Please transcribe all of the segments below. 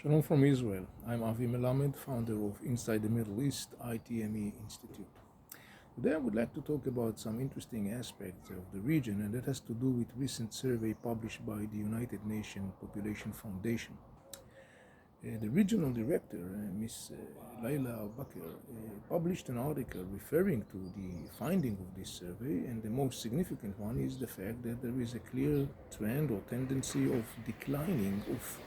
Shalom from Israel. I'm Avi Melamed, founder of Inside the Middle East ITME Institute. Today I would like to talk about some interesting aspects of the region, and that has to do with recent survey published by the United Nations Population Foundation. The regional director, Ms. Laila Bakr, published an article referring to the finding of this survey, and the most significant one is the fact that there is a clear trend or tendency of declining of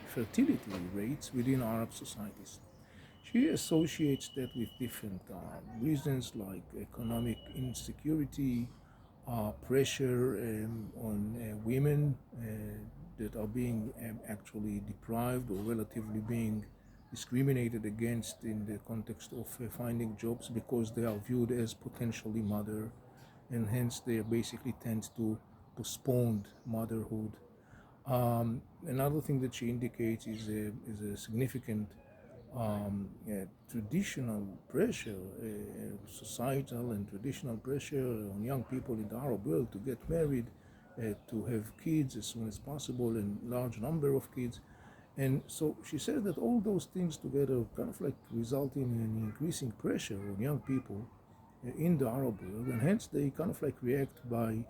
fertility rates within Arab societies. She associates that with different reasons like economic insecurity, pressure on women that are being actually deprived or relatively being discriminated against in the context of finding jobs because they are viewed as potentially mother, and hence they basically tend to postpone motherhood. Another thing that she indicates is a significant traditional pressure, societal and traditional pressure on young people in the Arab world to get married, to have kids as soon as possible, and large number of kids. And so she says that all those things together kind of like result in an increasing pressure on young people in the Arab world, and hence they kind of like react by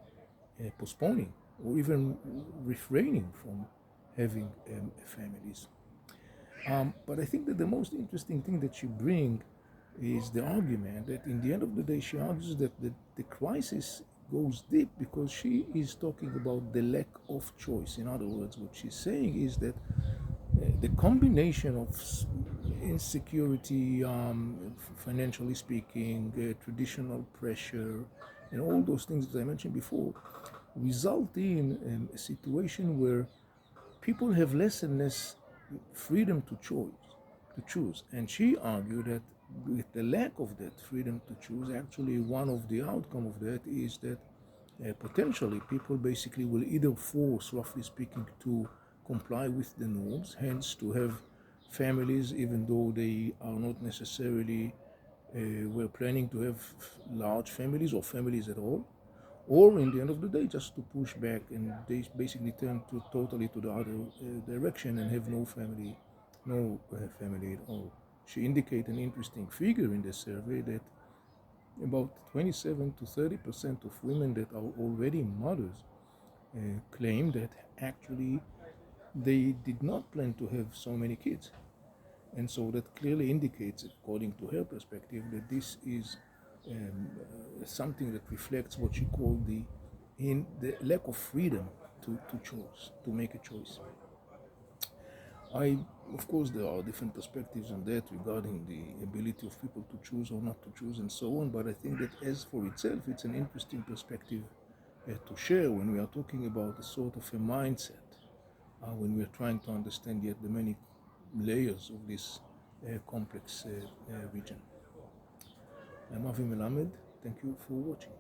postponing or even refraining from having families. But I think that the most interesting thing that she brings is the argument that in the end of the day, she argues that the crisis goes deep because she is talking about the lack of choice. In other words, what she's saying is that the combination of insecurity, financially speaking, traditional pressure, and all those things that I mentioned before, result in a situation where people have less and less freedom to choose. And she argued that with the lack of that freedom to choose, actually one of the outcome of that is that potentially people basically will either force, roughly speaking, to comply with the norms, hence to have families even though they are not necessarily were planning to have large families or families at all, or in the end of the day just to push back and they basically turn totally to the other direction and have no family at all. She indicated an interesting figure in the survey that about 27 to 30% of women that are already mothers claim that actually they did not plan to have so many kids. And so that clearly indicates, according to her perspective, that this is something that reflects what she called the lack of freedom to choose, to make a choice. Of course, there are different perspectives on that regarding the ability of people to choose or not to choose and so on, but I think that as for itself, it's an interesting perspective to share when we are talking about a sort of a mindset, when we are trying to understand yet the many layers of this complex region. I'm Avi Melamed. Thank you for watching.